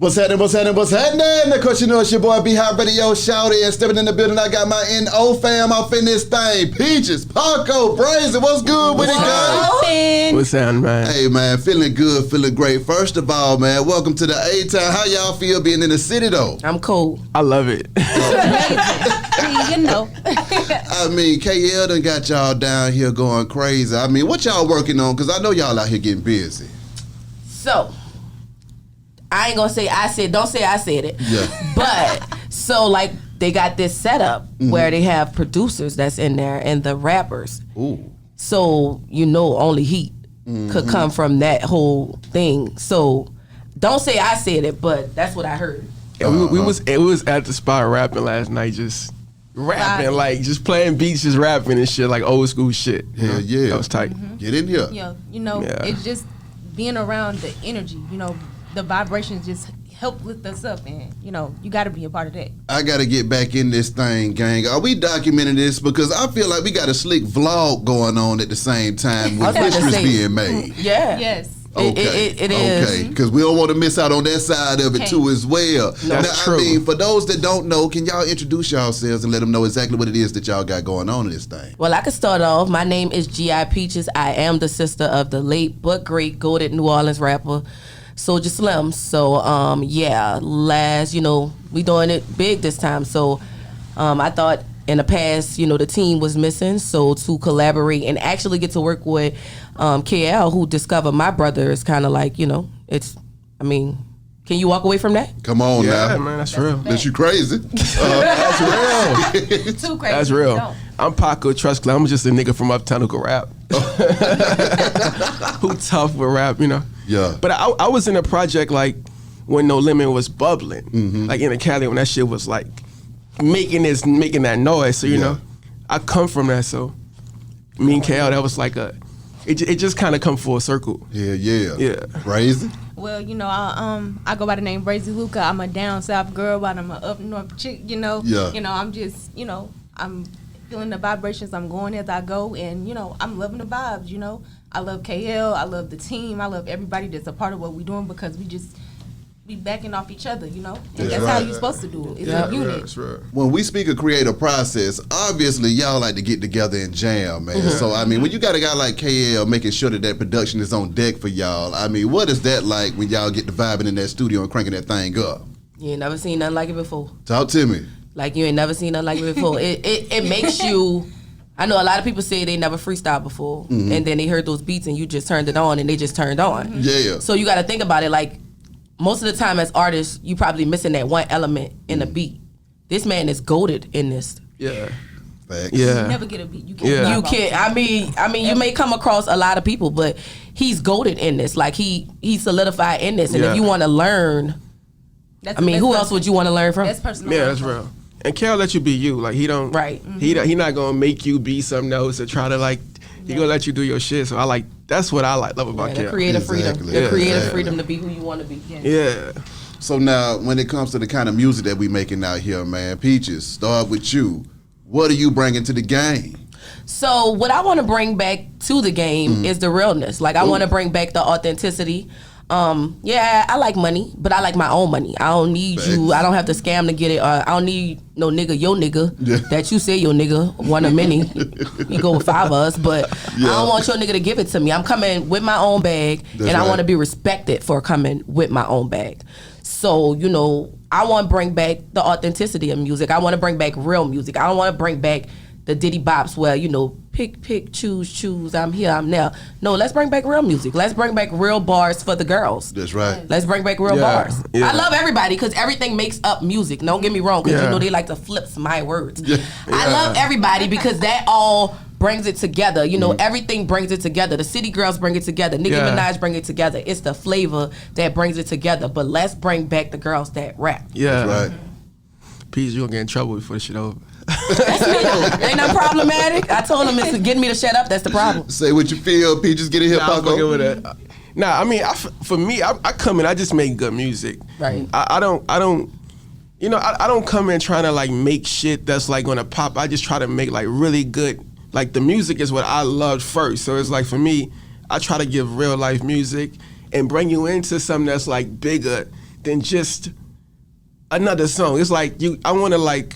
What's happening? Of course, you know it's your boy B-Hop Radio Shouty, and stepping in the building, I got my NO fam off in this thing. Peaches, Paco, Brazy, what's good with it, guys? What's happening, man? Hey, man, feeling good, feeling great. First of all, man, welcome to the A-Town. How y'all feel being in the city, though? I'm cool. I love it. You know. I mean, KL done got y'all down here going crazy. I mean, what y'all working on? Because I know y'all out here getting busy. So, I ain't gonna say I said, don't say I said it. Yeah. But, so like, they got this setup where they have producers that's in there and the rappers. Ooh. So, you know, only heat could come from that whole thing. So, don't say I said it, but that's what I heard. Yeah, we was at the spot rapping last night, just rapping, like just playing beats, just rapping and shit, like old school shit. Hell yeah. That was tight. Get in here. Yeah, you know, it's just being around the energy, you know, the vibrations just help lift us up, and you know, you got to be a part of that. I got to get back in this thing, gang. Are we documenting this? Because I feel like we got a slick vlog going on at the same time with mysteries being made. Yeah. Yes. Okay. It is. Okay, because we don't want to miss out on that side of it too as well. That's true. I mean, for those that don't know, can y'all introduce yourselves and let them know exactly what it is that y'all got going on in this thing? Well, I can start off. My name is G.I. Peaches. I am the sister of the late but great goated New Orleans rapper Soulja Slim. So, you know, we doing it big this time. So, I thought in the past, you know, the team was missing. So to collaborate and actually get to work with KL, who discovered my brother, is kind of like, you know, can you walk away from that? Come on now. Yeah, man, that's real. That you crazy. That's real. Too crazy. That's real. I'm Paco, trust club. I'm just a nigga from uptown who can rap. Who tough with rap, you know? Yeah. But I was in a project like when No Limit was bubbling, like in the Cali when that shit was like making that noise. So you know, I come from that. So me and KL, that was like it just kind of come full circle. Yeah. Brazy. Well, you know, I go by the name Brazy Luca. I'm a down south girl, but I'm a up north chick. You know. Yeah. You know, I'm just, you know, I'm feeling the vibrations. I'm going as I go, and you know, I'm loving the vibes. You know, I love KL. I love the team. I love everybody that's a part of what we're doing, because we just be backing off each other, you know? And that's how you're supposed to do it. It's a unit. That's right. When we speak of creative process, obviously y'all like to get together and jam, man. So, I mean, when you got a guy like KL making sure that production is on deck for y'all, I mean, what is that like when y'all get the vibing in that studio and cranking that thing up? You ain't never seen nothing like it before. Talk to me. Like, you ain't never seen nothing like it before. It makes you... I know a lot of people say they never freestyled before, and then they heard those beats and you just turned it on and they just turned on. Yeah. So you got to think about it, like, most of the time as artists, you probably missing that one element in the beat. This man is goated in this. Yeah. Facts. Yeah. You never get a beat. You can't. You can't. I mean, you may come across a lot of people, but he's goated in this. Like he solidified in this. And if you want to learn, who else would you want to learn from? That's personal. Yeah, that's real. And KL let you be you. Like he don't. Right. He not gonna make you be something else or try to like. He gonna let you do your shit. So that's what I love about KL. The creative freedom. Exactly. The creative freedom to be who you want to be. Yeah. So now, when it comes to the kind of music that we making out here, man, Peaches, start with you. What are you bringing to the game? So what I want to bring back to the game is the realness. Like I want to bring back the authenticity. I like money, but I like my own money. I don't need you. I don't have to scam to get it. I don't need no nigga, your nigga, that you say your nigga, one of many. You go with 5 of us, but I don't want your nigga to give it to me. I'm coming with my own bag, I want to be respected for coming with my own bag. So, you know, I want to bring back the authenticity of music. I want to bring back real music. I don't want to bring back the Diddy bops where, you know, pick, choose, I'm here, I'm there. No, let's bring back real music. Let's bring back real bars for the girls. That's right. Let's bring back real bars. Yeah. I love everybody because everything makes up music. Don't get me wrong, because you know they like to flip my words. I love everybody because that all brings it together. You know, everything brings it together. The city girls bring it together. Nicki Minaj bring it together. It's the flavor that brings it together. But let's bring back the girls that rap. Yeah. That's right. Peace, you gonna get in trouble before this shit over. Ain't no problematic. I told him it's getting me to shut up. That's the problem. Say what you feel, Peaches. Get in here, I'm Paco. fucking with that. Nah, I mean, for me, I come in, I just make good music. Right. I don't come in trying to like make shit that's like gonna pop. I just try to make like really good. Like the music is what I loved first. So it's like for me, I try to give real life music and bring you into something that's like bigger than just another song. It's like I want to like,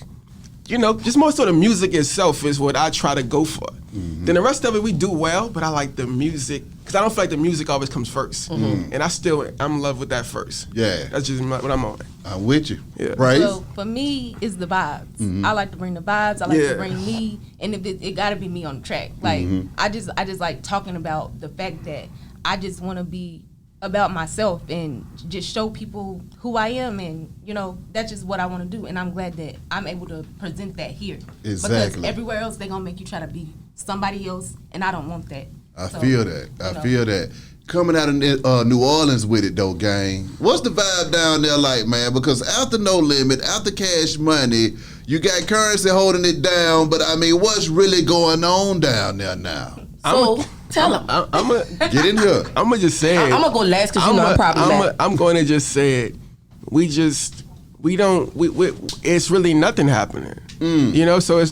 just more so the music itself is what I try to go for. Mm-hmm. Then the rest of it we do well, but I like the music because I don't feel like the music always comes first. Mm-hmm. And I'm in love with that first. Yeah, that's just what I'm on. I'm with you. Yeah, right. So for me, it's the vibes. Mm-hmm. I like to bring the vibes. I like to bring me, and if it got to be me on the track. Like I just like talking about the fact that I just want to be about myself and just show people who I am, and that's just what I want to do, and I'm glad that I'm able to present that here. Exactly. Because everywhere else they're gonna make you try to be somebody else, and I don't want that. I feel that. Coming out of New Orleans with it though, gang. What's the vibe down there like, man? Because after No Limit, after Cash Money, you got Currency holding it down, but I mean, what's really going on down there now? So tell them. Get in here. I'm gonna just say it. I'm gonna go last because I'm probably last. I'm going to just say it. It's really nothing happening. So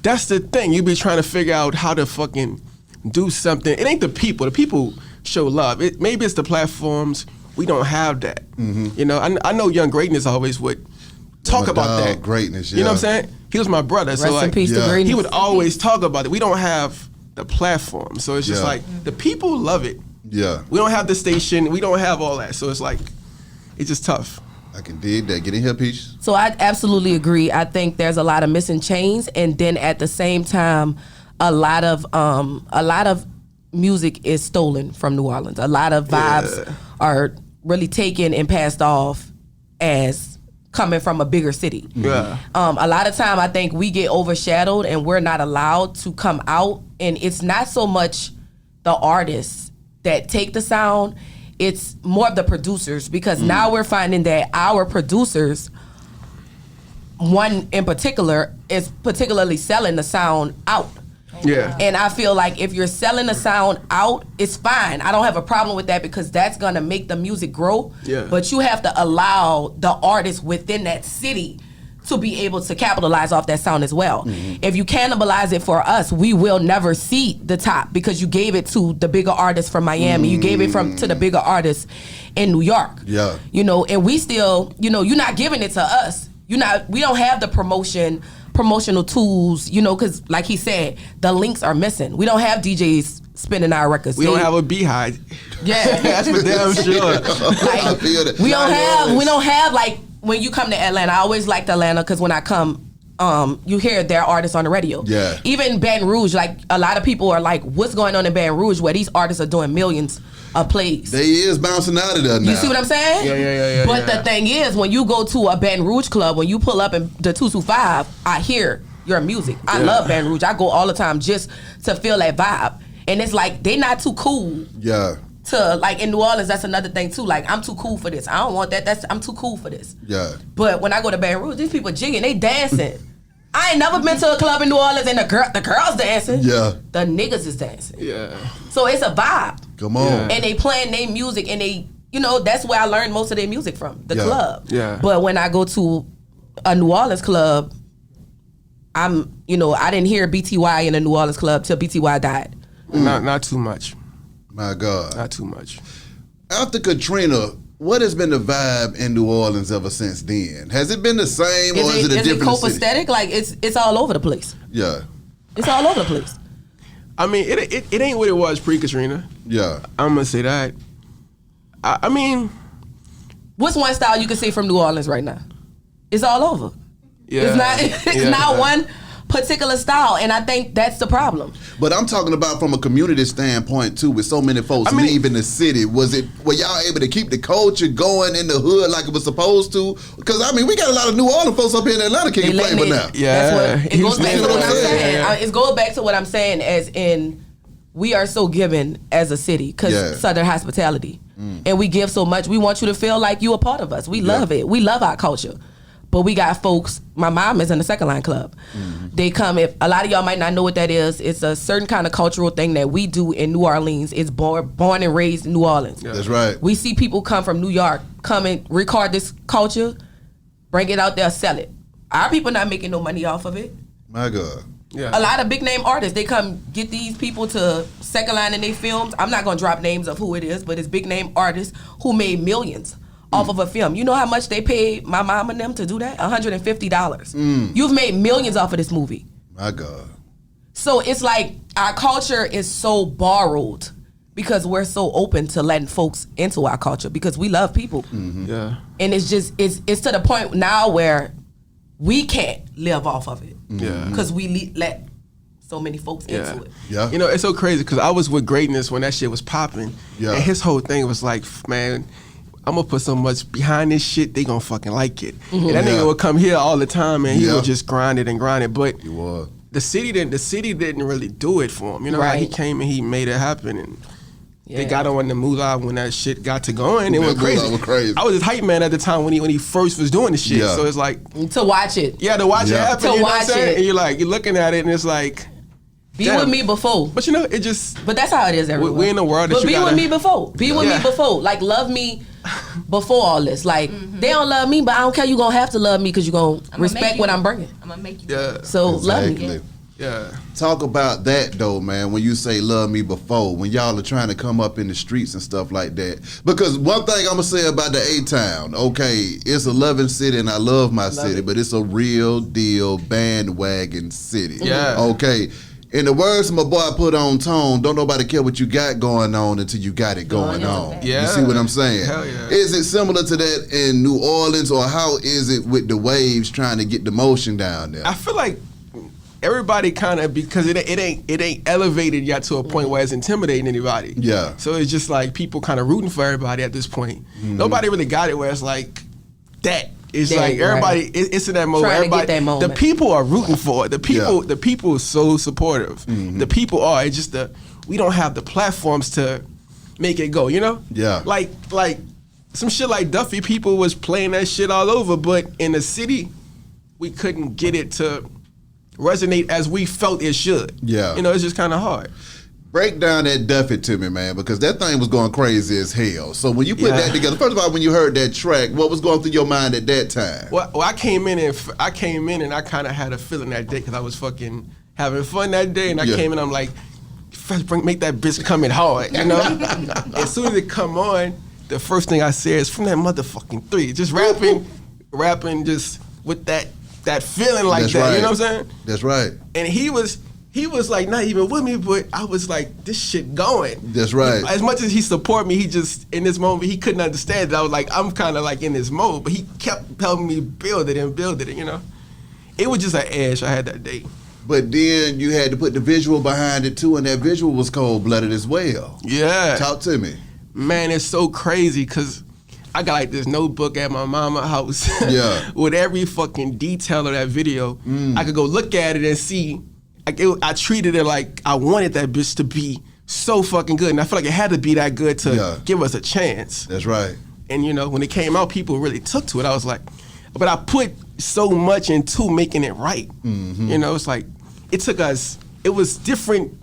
that's the thing. You be trying to figure out how to fucking do something. It ain't the people. The people show love. Maybe it's the platforms. We don't have that. Mm-hmm. I know Young Greatness always would talk about that. Greatness, yeah. You know what I'm saying? He was my brother. Rest so in peace to Greatness. He would always talk about it. We don't have the platform. So it's just like the people love it. Yeah. We don't have the station. We don't have all that. So it's like, it's just tough. I can dig that. Get in here, Peach. So I absolutely agree. I think there's a lot of missing chains, and then at the same time, a lot of music is stolen from New Orleans. A lot of vibes are really taken and passed off as coming from a bigger city. Yeah. A lot of time I think we get overshadowed and we're not allowed to come out, and it's not so much the artists that take the sound, it's more of the producers, because now we're finding that our producers, one in particular, is particularly selling the sound out. Yeah. And I feel like if you're selling the sound out, it's fine. I don't have a problem with that because that's gonna make the music grow. Yeah. But you have to allow the artists within that city to be able to capitalize off that sound as well. Mm-hmm. If you cannibalize it for us, we will never see the top because you gave it to the bigger artists from Miami. You gave it to the bigger artists in New York. Yeah. And we still, you're not giving it to us. We don't have the promotional tools, because like he said, the links are missing. We don't have DJs spinning our records. We don't have a beehive. Yeah. That's for damn sure. I feel that. We don't have like, when you come to Atlanta, I always liked Atlanta because when I come, you hear their artists on the radio. Yeah. Even Baton Rouge, like a lot of people are like, what's going on in Baton Rouge where these artists are doing millions of plays? They is bouncing out of there now. You see what I'm saying? Yeah. But the thing is, when you go to a Baton Rouge club, when you pull up in the 225, I hear your music. I love Baton Rouge. I go all the time just to feel that vibe. And it's like, they not too cool. Yeah. To like in New Orleans, that's another thing too. Like, I'm too cool for this. I don't want that. I'm too cool for this. Yeah. But when I go to Baton Rouge, these people jigging, they dancing. I ain't never been to a club in New Orleans and the girls dancing. Yeah. The niggas is dancing. Yeah. So it's a vibe. Come on. Yeah. And they playing their music, and they, that's where I learned most of their music from, the club. Yeah. But when I go to a New Orleans club, I didn't hear BTY in a New Orleans club till BTY died. Not too much. My God. Not too much. After Katrina, what has been the vibe in New Orleans ever since then? Has it been the same, or is it a different city? Copacetic? Like, it's all over the place. Yeah. It's all over the place. I mean, it ain't what it was pre-Katrina. Yeah. I'm gonna say that. I mean, what's one style you can see from New Orleans right now? It's all over. yeah. It's not one particular style, and I think that's the problem. But I'm talking about from a community standpoint too, with so many folks leaving the city. Were y'all able to keep the culture going in the hood like it was supposed to? Because we got a lot of New Orleans folks up here in Atlanta can play but now. Yeah, it goes back to what I'm saying. It goes back to what I'm saying, as in we are so given as a city because Southern hospitality, and we give so much. We want you to feel like you a part of us. We love it. We love our culture. But we got folks, my mom is in the Second Line Club. Mm-hmm. They come, if a lot of y'all might not know what that is, it's a certain kind of cultural thing that we do in New Orleans. It's born and raised in New Orleans. Yeah. That's right. We see people come from New York, come and record this culture, bring it out there, sell it. Our people not making no money off of it. My God. Yeah. A lot of big name artists, they come get these people to Second Line in their films. I'm not gonna drop names of who it is, but it's big name artists who made millions off of a film. You know how much they paid my mom and them to do that? $150. You've made millions off of this movie. My God. So it's like our culture is so borrowed because we're so open to letting folks into our culture because we love people. Yeah. And it's just it's to the point now where we can't live off of it. Yeah. Because we let so many folks into it. Yeah. You know, it's so crazy because I was with Greatness when that shit was popping. Yeah. And his whole thing was like, man, I'm gonna put so much behind this shit, they gonna fucking like it. And that nigga would come here all the time and he would just grind it. But You was. the city didn't really do it for him. You know, like he came and he made it happen and they got on the moolah when that shit got to going. It went crazy. I was his hype man at the time when he first was doing the shit. Yeah. So it's like To watch it. to watch it happen. To you know watch what I'm saying? it. And you're looking at it and it's like, Be damn. with me before. But you know, it just But that's how it is everywhere. we in a world that but you be gotta, with me before. Be with Yeah. me before. Like, love me before all this. Like, they don't love me, but I don't care. You gonna have to love me because you gonna respect what I'm bringing. I'm gonna make you. Yeah. So love me. Exactly. Yeah. Talk about that though, man. When you say love me before, when y'all are trying to come up in the streets and stuff like that. Because one thing I'm gonna say about the A-Town, okay, it's a loving city and I love my city, but it's a real deal bandwagon city. Yeah. Okay. In the words of my boy put on Tone, don't nobody care what you got going on until you got it going on. Yeah. You see what I'm saying? Hell yeah. Is it similar to that in New Orleans, or how is it with the waves trying to get the motion down there? I feel like everybody kind of, because it ain't elevated yet to a point where it's intimidating anybody. Yeah. So it's just like people kind of rooting for everybody at this point. Nobody really got it where it's like that. It's Yeah, like everybody. right. It's in that moment. Trying to get Everybody, that moment. the people are rooting for it. The people. Yeah. The people are so supportive. The people are. It's just we don't have the platforms to make it go. You know. Yeah. Like some shit like Duffy. People was playing that shit all over, but in the city, we couldn't get it to resonate as we felt it should. Yeah. You know, it's just kind of hard. Break down that Duffy to me, man, because that thing was going crazy as hell. So when you put that together, first of all, when you heard that track, what was going through your mind at that time? Well, I came in and I kind of had a feeling that day because I was fucking having fun that day, and I came in, I'm like, make that bitch come in hard, you know? As soon as it come on, the first thing I said is from that motherfucking 3, just rapping just with that feeling like That's that, right. you know what I'm saying? That's right. And he was like not even with me, but I was like, this shit going. That's right. As much as he support me, he just, in this moment, he couldn't understand it. I was like, I'm kind of like in this mode, but he kept helping me build it, you know? It was just an edge I had that day. But then you had to put the visual behind it too, and that visual was cold-blooded as well. Yeah. Talk to me. Man, it's so crazy because I got like this notebook at my mama's house Yeah. with every fucking detail of that video. I could go look at it and see. I treated it like I wanted that bitch to be so fucking good, and I feel like it had to be that good to give us a chance. That's right. And you know, when it came out, people really took to it. I was like, but I put so much into making it right. You know, it's like it took us. It was different.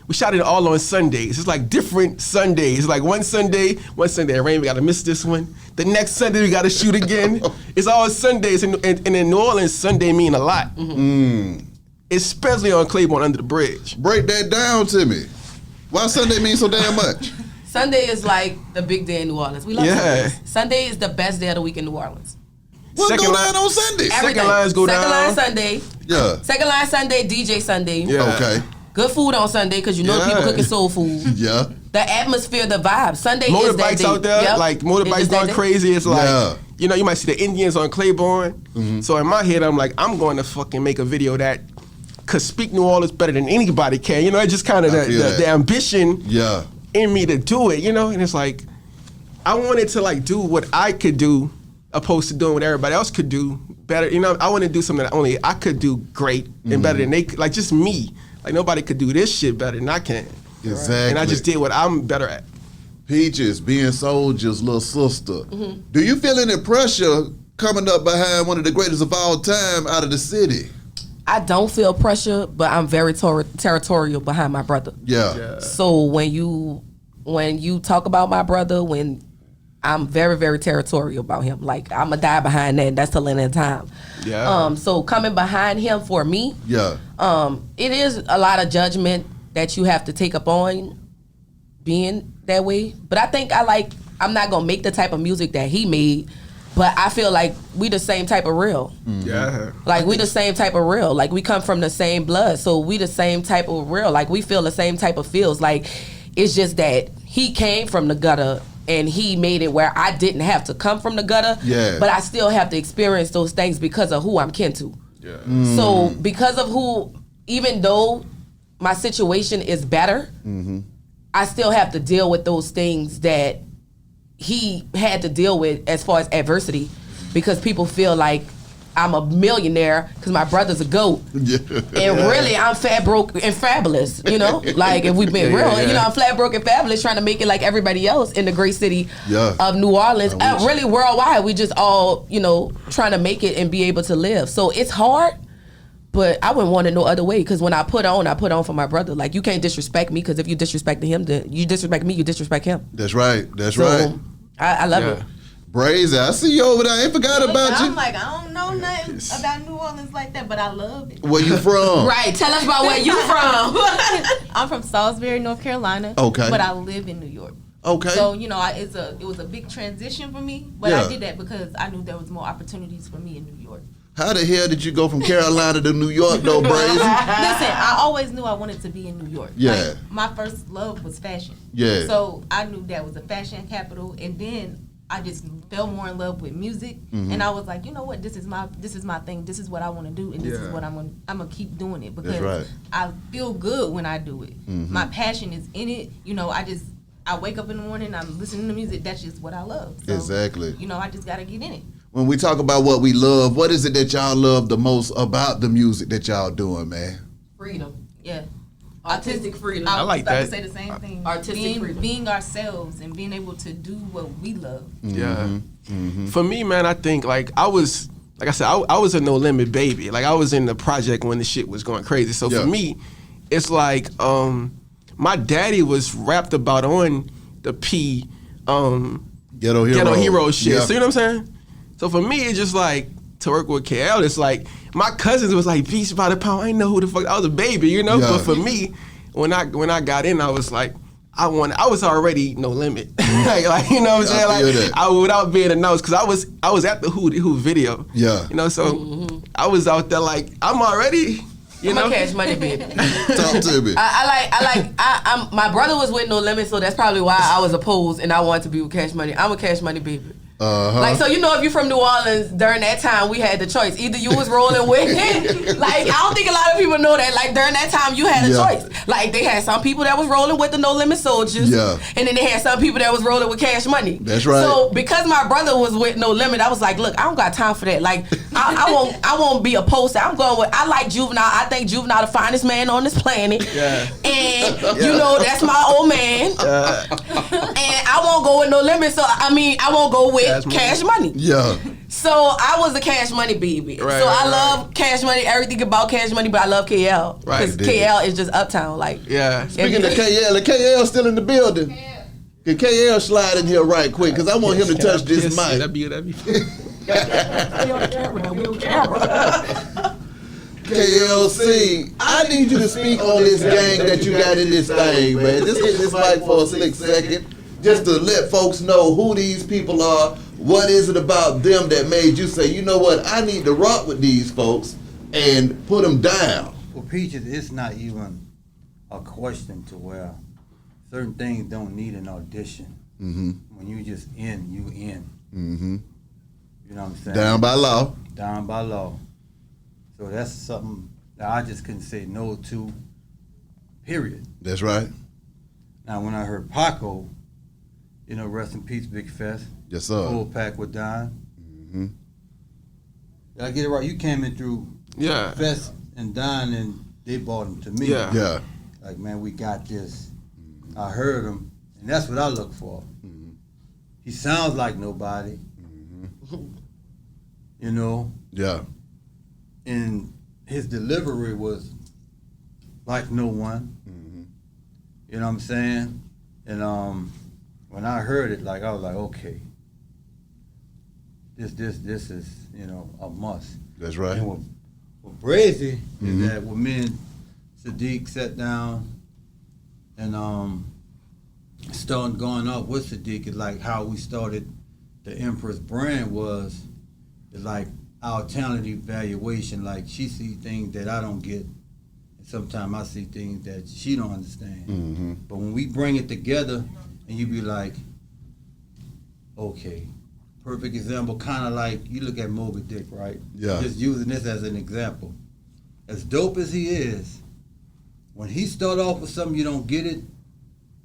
We shot it all on Sundays. It's like different Sundays. Like one Sunday rain, we gotta miss this one. The next Sunday we gotta shoot again. It's all Sundays, and in New Orleans, Sunday mean a lot. Especially on Claiborne under the bridge. Break that down to me. Why Sunday mean so damn much? Sunday is like the big day in New Orleans. We love Yeah. Sundays. Sunday is the best day of the week in New Orleans. What Second go line- down on Sunday? Second lines go Second down. line Sunday. Yeah. Second line Sunday, DJ Sunday. Yeah. Okay. Good food on Sunday because you know Yeah. people cooking soul food. Yeah. The atmosphere, the vibe. Sunday is that Motorbikes day. out there, Yep. like It's motorbikes just that going day. crazy. It's like, Yeah. you know, you might see the Indians on Claiborne. So in my head, I'm like, I'm going to fucking make a video that could speak New Orleans better than anybody can. You know, it's just kind of I feel that. the ambition Yeah. in me to do it, you know? And it's like, I wanted to like do what I could do opposed to doing what everybody else could do better. You know, I want to do something that only I could do great and better than they could. Like just me. Like nobody could do this shit better than I can. Exactly. And I just did what I'm better at. Peaches, being Soulja's little sister. Do you feel any pressure coming up behind one of the greatest of all time out of the city? I don't feel pressure, but I'm very territorial behind my brother. Yeah. So when you talk about my brother, when I'm very, very territorial about him. Like I'ma die behind that. That's till end of time. Yeah. So coming behind him for me, Yeah. it is a lot of judgment that you have to take up on being that way. But I think I like I'm not gonna make the type of music that he made, but I feel like we the same type of real. Yeah. Like we the same type of real. Like we come from the same blood, so we the same type of real. Like we feel the same type of feels. Like it's just that he came from the gutter and he made it where I didn't have to come from the gutter. Yeah. But I still have to experience those things because of who I'm kin to. Yeah. So because of who, even though my situation is better, I still have to deal with those things that he had to deal with as far as adversity, because people feel like I'm a millionaire because my brother's a GOAT. Yeah. And really, I'm fat, broke, and fabulous, you know? Like, if we've been real, you know, I'm flat, broke, and fabulous trying to make it like everybody else in the great city of New Orleans. Really worldwide, we just all, you know, trying to make it and be able to live. So it's hard, but I wouldn't want it no other way, because when I put on for my brother. Like, you can't disrespect me, because if you disrespect him, then you disrespect me, you disrespect him. That's right. That's So, right. I love it. Brazy, I see you over there. I ain't forgot about you. I'm like, I don't know nothing about New Orleans like that, but I love it. Where you from? Right. Tell us about where you from. I'm from Salisbury, North Carolina. Okay. But I live in New York. Okay. So, you know, it was a big transition for me, but I did that because I knew there was more opportunities for me in New York. How the hell did you go from Carolina to New York, though, Brazy? Listen, I always knew I wanted to be in New York. Yeah. Like, my first love was fashion. Yeah. So I knew that was a fashion capital, and then I just fell more in love with music, and I was like, you know what, this is my thing. This is what I want to do, and this is what I'm gonna keep doing it, because I feel good when I do it. My passion is in it. You know, I wake up in the morning, I'm listening to music. That's just what I love. So, Exactly. You know, I just gotta get in it. When we talk about what we love, what is it that y'all love the most about the music that y'all doing, man? Freedom. Yeah. Artistic freedom. I like was that. about to say the same thing. Artistic freedom. Being ourselves and being able to do what we love. Yeah. For me, man, I think like I was a No Limit baby. Like I was in the project when the shit was going crazy. So for me, it's like my daddy was rapped about on the P Ghetto Hero shit. Yeah. So you know what I'm saying? So for me, it's just like to work with KL, it's like my cousins was like Beast by the Pound. I didn't know who the fuck. I was a baby, you know. Yeah. But for me, when I got in, I was like, I was already No Limit. like you know what I'm saying? Like without being announced, because I was at the Who video. Yeah. You know, so I was out there like I'm already. I'm a Cash Money baby. Talk to me. My brother was with No Limit, so that's probably why I was opposed and I wanted to be with Cash Money. I'm a Cash Money baby. Like, so you know, if you're from New Orleans, during that time we had the choice. Either you was rolling with like, I don't think a lot of people know that. Like, during that time you had a choice. Like, they had some people that was rolling with the No Limit Soldiers, and then they had some people that was rolling with Cash Money. That's right. So because my brother was with No Limit, I was like, look, I don't got time for that. Like, I won't be opposed. I'm going with, I like Juvenile. I think Juvenile the finest man on this planet. Yeah. And you know, that's my old man. And I won't go with No Limit. So I won't go with Cash Money. Yeah. So I was a Cash Money baby. Right, so I love Cash Money, everything about Cash Money, but I love KL. Right. Because KL is just uptown. Like, yeah. Speaking of KL, the KL still in the building. Can KL slide in here right quick? Because I want him to touch this mic. That'd be KLC, I need you to speak on this gang that you got in this thing, man. Just hit this mic for a slick second, just to let folks know who these people are. What is it about them that made you say, you know what, I need to rock with these folks and put them down? Well, Peaches, it's not even a question to where certain things don't need an audition. Mm-hmm. When you just in, you in. Mm-hmm. You know what I'm saying? Down by law. Down by law. So that's something that I just couldn't say no to, period. That's right. Now, when I heard Paco, you know, rest in peace, Big Fest. Yes, sir. Full pack with Don. Mm-hmm. Did I get it right? You came in through Fest and Don, and they brought him to me. Yeah. Like, man, we got this. Mm-hmm. I heard him, and that's what I look for. Mm-hmm. He sounds like nobody. Mm-hmm. You know? Yeah. And his delivery was like no one. Mm-hmm. You know what I'm saying? And when I heard it, like, I was like, okay, this is, you know, a must. That's right. And with Brazy, is that when me and Sadiq sat down and starting going up with Sadiq is like how we started the Empress brand was like our talent evaluation. Like she sees things that I don't get, and sometimes I see things that she don't understand. Mm-hmm. But when we bring it together, and you be like, okay, perfect example, kind of like you look at Moby Dick, right? Yeah. Just using this as an example. As dope as he is, when he start off with something you don't get it,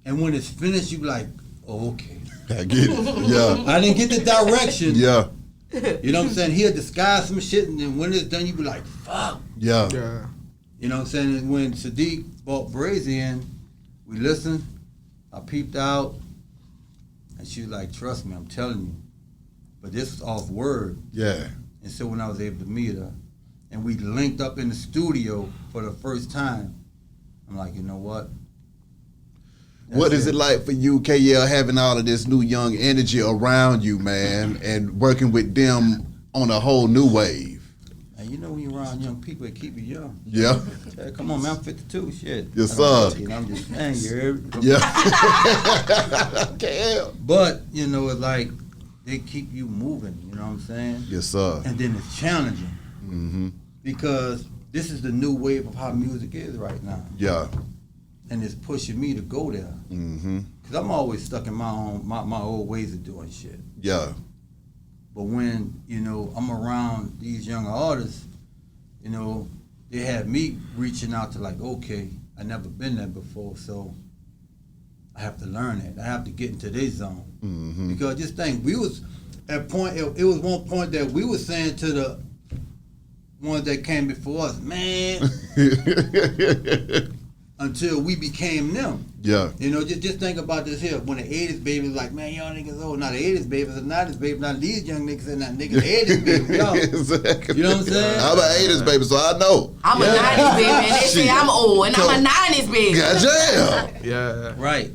and when it's finished you be like, oh, okay. I get it. Yeah. I didn't get the direction. Yeah. You know what I'm saying? He'll disguise some shit, and then when it's done, you be like, fuck. Yeah. Yeah. You know what I'm saying? And when Sadiq brought Brazy in, we listened, I peeped out, and she was like, trust me, I'm telling you. But this was off word. Yeah. And so when I was able to meet her, and we linked up in the studio for the first time, I'm like, you know what? What is it like for you, KL, having all of this new young energy around you, man, and working with them on a whole new wave? And you know when you're around young people, it keep you young. Yeah. Hey, come on, man, I'm 52, shit. Yes, I don't sir. know, I'm just saying, you heard me? Yeah. KL. But, you know, it's like, they keep you moving, you know what I'm saying? Yes, sir. And then it's challenging. Mm-hmm. Because this is the new wave of how music is right now. Yeah. And it's pushing me to go there. Mm-hmm. Because I'm always stuck in my old ways of doing shit. Yeah. But when, you know, I'm around these younger artists, you know, they have me reaching out to like, okay, I never been there before, so I have to learn it. I have to get into their zone. Mm-hmm. Because just think, we was at point, it was one point that we were saying to the ones that came before us, man, until we became them. Yeah. You know, just think about this here. When the 80s babies like, man, y'all niggas old. Now the 80s babies are 90s babies. Now these young niggas and that niggas 80s babies. Y'all. Exactly. You know what I'm saying? I'm an 80s baby, so I know. I'm a 90s baby, and they say Shit. I'm old, and I'm a 90s baby. Goddamn. Yeah. Right.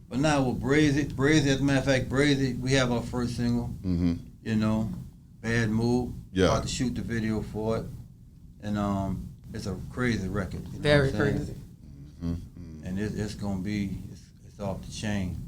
But now with Brazy, as a matter of fact, Brazy, we have our first single, Mm-hmm. you know, Bad Mood. Yeah. About to shoot the video for it. And it's a crazy record. You know Very what I'm saying? crazy. And it's going to be, it's off the chain.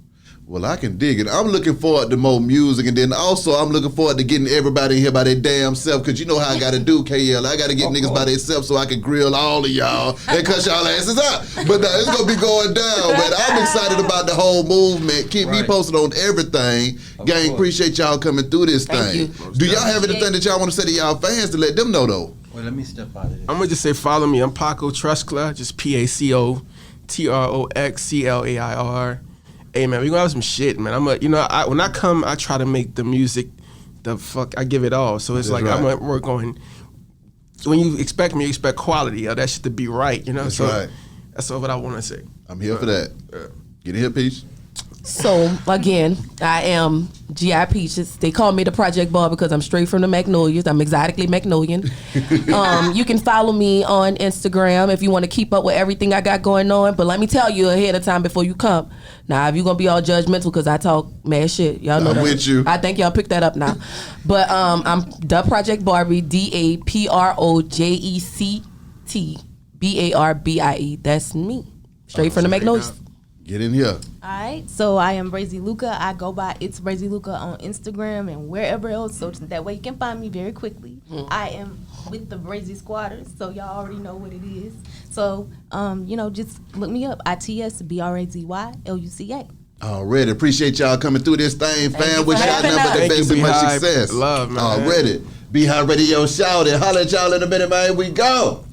Well, I can dig it. I'm looking forward to more music, and then also I'm looking forward to getting everybody in here by their damn self, because you know how I got to do, KL. I got to get niggas by themselves so I can grill all of y'all and cut y'all asses out. But it's going to be going down. But I'm excited about the whole movement. Keep me posted on everything. Gang, appreciate y'all coming through this thing. Do y'all have anything that y'all want to say to y'all fans to let them know, though? Well, let me step out of this. I'm gonna just say follow me. I'm Paco Trusclair, just PACOTROXCLAIR. Hey man, we gonna have some shit, man. when I come, I try to make the music, I give it all. So it's That's like right. I'm gonna work on. When you expect me, you expect quality. That shit to be right, you know. That's so right. That's all what I want to say. I'm here for that. Get in here, Peach. So again, I am G.I. Peaches. They call me the Project Ball because I'm straight from the Magnolias. I'm exotically Magnolian. You can follow me on Instagram if you want to keep up with everything I got going on. But let me tell you ahead of time before you come. Now, if you're gonna be all judgmental because I talk mad shit, y'all know I'm that. with you. I think y'all picked that up now. But I'm the Project Barbie, DAPROJECT BARBIE. That's me, straight from the Magnolias. Get in here. All right, so I am Brazy Luca. I go by It's Brazy Luca on Instagram and wherever else, so that way you can find me very quickly. I am with the Brazy Squatters, so y'all already know what it is. So, just look me up. ITSBRAZYLUCA. Already. Appreciate y'all coming through this thing, Thank fam. you Wish for y'all having nothing but the us. best Thank and you, much Beehive. success. Love, man. Already. Beehive Radio, shout it. Holla at y'all in a minute, man. We go.